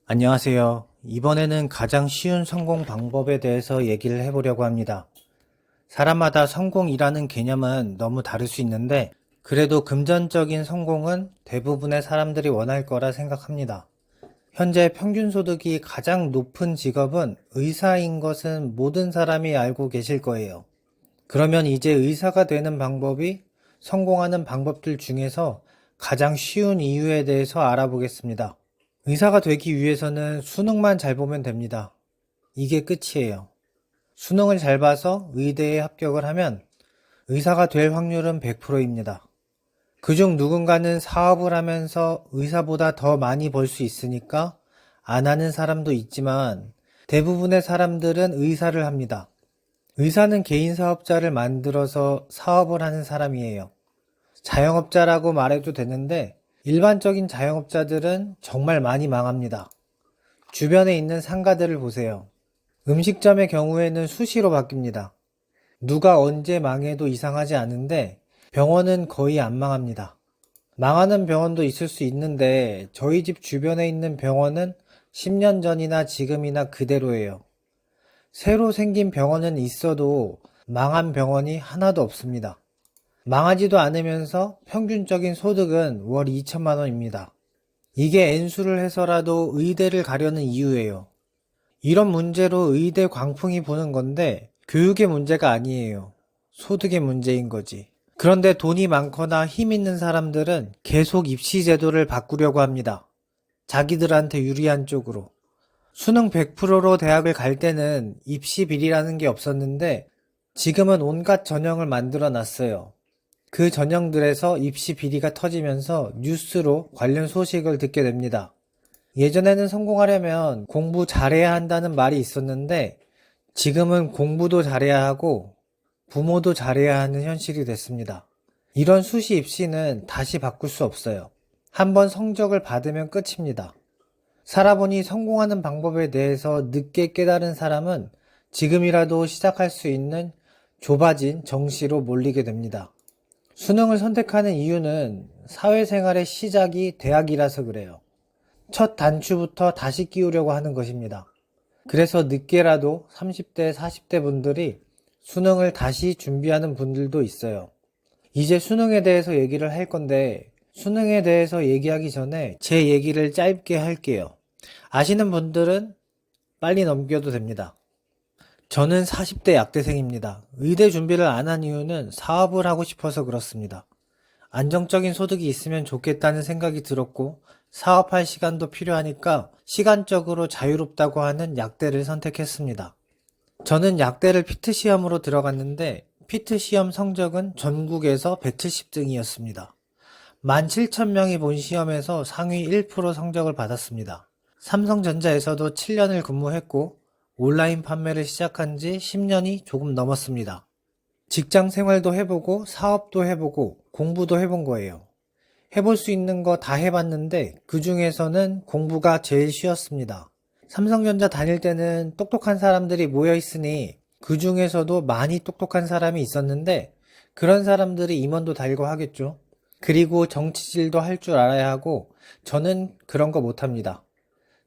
안녕하세요. 이번에는 가장 쉬운 성공 방법에 대해서 얘기를 해보려고 합니다. 사람마다 성공이라는 개념은 너무 다를 수 있는데, 그래도 금전적인 성공은 대부분의 사람들이 원할 거라 생각합니다. 현재 평균 소득이 가장 높은 직업은 의사인 것은 모든 사람이 알고 계실 거예요. 그러면 이제 의사가 되는 방법이 성공하는 방법들 중에서 가장 쉬운 이유에 대해서 알아보겠습니다. 의사가 되기 위해서는 수능만 잘 보면 됩니다. 이게 끝이에요. 수능을 잘 봐서 의대에 합격을 하면 의사가 될 확률은 100%입니다. 그중 누군가는 사업을 하면서 의사보다 더 많이 벌 수 있으니까 안 하는 사람도 있지만 대부분의 사람들은 의사를 합니다. 의사는 개인 사업자를 만들어서 사업을 하는 사람이에요. 자영업자라고 말해도 되는데 일반적인 자영업자들은 정말 많이 망합니다. 주변에 있는 상가들을 보세요. 음식점의 경우에는 수시로 바뀝니다. 누가 언제 망해도 이상하지 않은데 병원은 거의 안 망합니다. 망하는 병원도 있을 수 있는데 저희 집 주변에 있는 병원은 10년 전이나 지금이나 그대로예요. 새로 생긴 병원은 있어도 망한 병원이 하나도 없습니다. 망하지도 않으면서 평균적인 소득은 월 2천만 원입니다. 이게 N수를 해서라도 의대를 가려는 이유예요. 이런 문제로 의대 광풍이 부는 건데 교육의 문제가 아니에요. 소득의 문제인 거지. 그런데 돈이 많거나 힘 있는 사람들은 계속 입시 제도를 바꾸려고 합니다. 자기들한테 유리한 쪽으로. 수능 100%로 대학을 갈 때는 입시 비리라는 게 없었는데 지금은 온갖 전형을 만들어 놨어요. 그 전형들에서 입시 비리가 터지면서 뉴스로 관련 소식을 듣게 됩니다. 예전에는 성공하려면 공부 잘해야 한다는 말이 있었는데 지금은 공부도 잘해야 하고 부모도 잘해야 하는 현실이 됐습니다. 이런 수시 입시는 다시 바꿀 수 없어요. 한번 성적을 받으면 끝입니다. 살아보니 성공하는 방법에 대해서 늦게 깨달은 사람은 지금이라도 시작할 수 있는 좁아진 정시로 몰리게 됩니다. 수능을 선택하는 이유는 사회생활의 시작이 대학이라서 그래요. 첫 단추부터 다시 끼우려고 하는 것입니다. 그래서 늦게라도 30대, 40대 분들이 수능을 다시 준비하는 분들도 있어요. 이제 수능에 대해서 얘기를 할 건데 수능에 대해서 얘기하기 전에 제 얘기를 짧게 할게요. 아시는 분들은 빨리 넘겨도 됩니다. 저는 40대 약대생입니다. 의대 준비를 안 한 이유는 사업을 하고 싶어서 그렇습니다. 안정적인 소득이 있으면 좋겠다는 생각이 들었고 사업할 시간도 필요하니까 시간적으로 자유롭다고 하는 약대를 선택했습니다. 저는 약대를 피트 시험으로 들어갔는데 피트 시험 성적은 전국에서 170등이었습니다. 17,000명이 본 시험에서 상위 1% 성적을 받았습니다. 삼성전자에서도 7년을 근무했고 온라인 판매를 시작한 지 10년이 조금 넘었습니다. 직장 생활도 해보고 사업도 해보고 공부도 해본 거예요. 해볼 수 있는 거 다 해봤는데 그 중에서는 공부가 제일 쉬웠습니다. 삼성전자 다닐 때는 똑똑한 사람들이 모여 있으니 그 중에서도 많이 똑똑한 사람이 있었는데 그런 사람들이 임원도 달고 하겠죠. 그리고 정치질도 할 줄 알아야 하고 저는 그런 거 못합니다.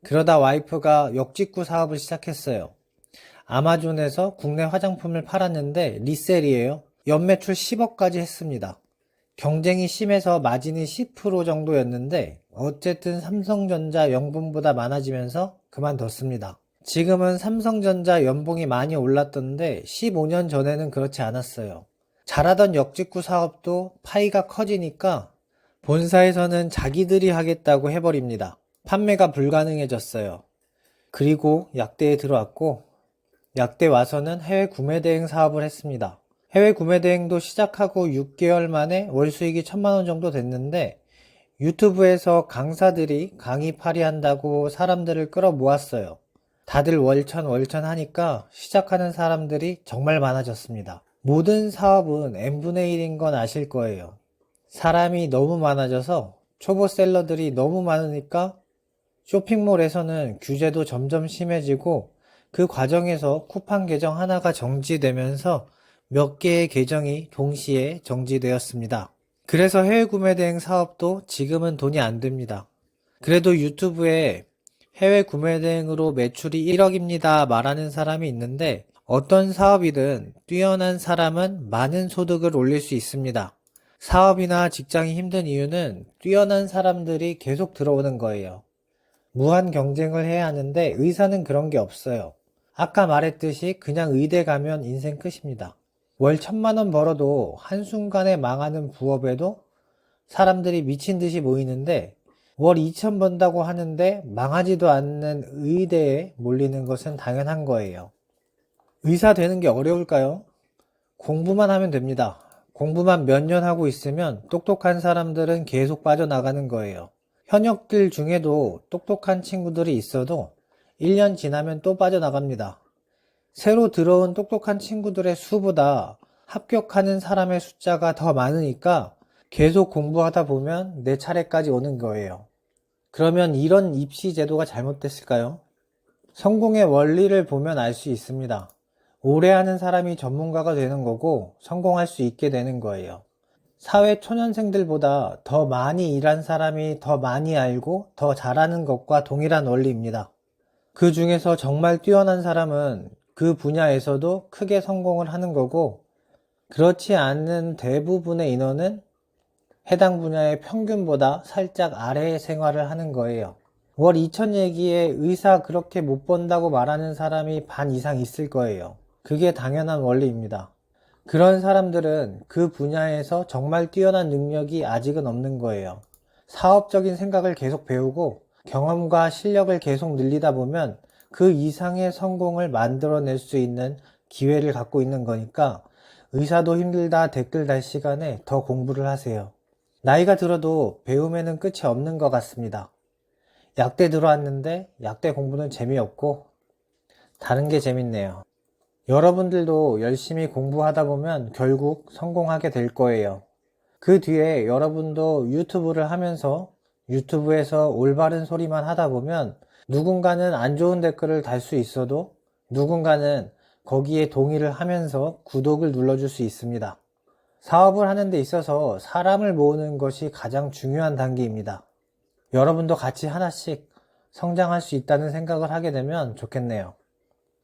그러다 와이프가 역직구 사업을 시작했어요. 아마존에서 국내 화장품을 팔았는데 리셀이에요. 연매출 10억까지 했습니다. 경쟁이 심해서 마진이 10% 정도였는데 어쨌든 삼성전자 연봉보다 많아지면서 그만뒀습니다. 지금은 삼성전자 연봉이 많이 올랐던데 15년 전에는 그렇지 않았어요. 잘하던 역직구 사업도 파이가 커지니까 본사에서는 자기들이 하겠다고 해버립니다. 판매가 불가능해졌어요. 그리고 약대에 들어왔고 약대 와서는 해외 구매 대행 사업을 했습니다. 해외 구매 대행도 시작하고 6개월 만에 월 수익이 1,000만 원 정도 됐는데 유튜브에서 강사들이 강의 파리한다고 사람들을 끌어 모았어요. 다들 월천 하니까 시작하는 사람들이 정말 많아졌습니다. 모든 사업은 n분의 1인 건 아실 거예요. 사람이 너무 많아져서 초보 셀러들이 너무 많으니까 쇼핑몰에서는 규제도 점점 심해지고 그 과정에서 쿠팡 계정 하나가 정지되면서 몇 개의 계정이 동시에 정지되었습니다. 그래서 해외 구매 대행 사업도 지금은 돈이 안 됩니다. 그래도 유튜브에 해외 구매 대행으로 매출이 1억입니다 말하는 사람이 있는데 어떤 사업이든 뛰어난 사람은 많은 소득을 올릴 수 있습니다. 사업이나 직장이 힘든 이유는 뛰어난 사람들이 계속 들어오는 거예요. 무한 경쟁을 해야 하는데 의사는 그런 게 없어요. 아까 말했듯이 그냥 의대 가면 인생 끝입니다. 월 1,000만 원 벌어도 한순간에 망하는 부업에도 사람들이 미친 듯이 모이는데 월 2천 번다고 하는데 망하지도 않는 의대에 몰리는 것은 당연한 거예요. 의사 되는 게 어려울까요? 공부만 하면 됩니다. 공부만 몇 년 하고 있으면 똑똑한 사람들은 계속 빠져나가는 거예요. 현역들 중에도 똑똑한 친구들이 있어도 1년 지나면 또 빠져나갑니다. 새로 들어온 똑똑한 친구들의 수보다 합격하는 사람의 숫자가 더 많으니까 계속 공부하다 보면 내 차례까지 오는 거예요. 그러면 이런 입시 제도가 잘못됐을까요? 성공의 원리를 보면 알 수 있습니다. 오래 하는 사람이 전문가가 되는 거고 성공할 수 있게 되는 거예요. 사회 초년생들보다 더 많이 일한 사람이 더 많이 알고 더 잘하는 것과 동일한 원리입니다. 그 중에서 정말 뛰어난 사람은 그 분야에서도 크게 성공을 하는 거고 그렇지 않은 대부분의 인원은 해당 분야의 평균보다 살짝 아래의 생활을 하는 거예요. 월 2천 얘기에 의사 그렇게 못 번다고 말하는 사람이 반 이상 있을 거예요. 그게 당연한 원리입니다. 그런 사람들은 그 분야에서 정말 뛰어난 능력이 아직은 없는 거예요. 사업적인 생각을 계속 배우고 경험과 실력을 계속 늘리다 보면 그 이상의 성공을 만들어낼 수 있는 기회를 갖고 있는 거니까 의사도 힘들다 댓글 달 시간에 더 공부를 하세요. 나이가 들어도 배움에는 끝이 없는 것 같습니다. 약대 들어왔는데 약대 공부는 재미없고 다른 게 재밌네요. 여러분들도 열심히 공부하다 보면 결국 성공하게 될 거예요. 그 뒤에 여러분도 유튜브를 하면서 유튜브에서 올바른 소리만 하다 보면 누군가는 안 좋은 댓글을 달 수 있어도 누군가는 거기에 동의를 하면서 구독을 눌러줄 수 있습니다. 사업을 하는 데 있어서 사람을 모으는 것이 가장 중요한 단계입니다. 여러분도 같이 하나씩 성장할 수 있다는 생각을 하게 되면 좋겠네요.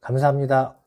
감사합니다.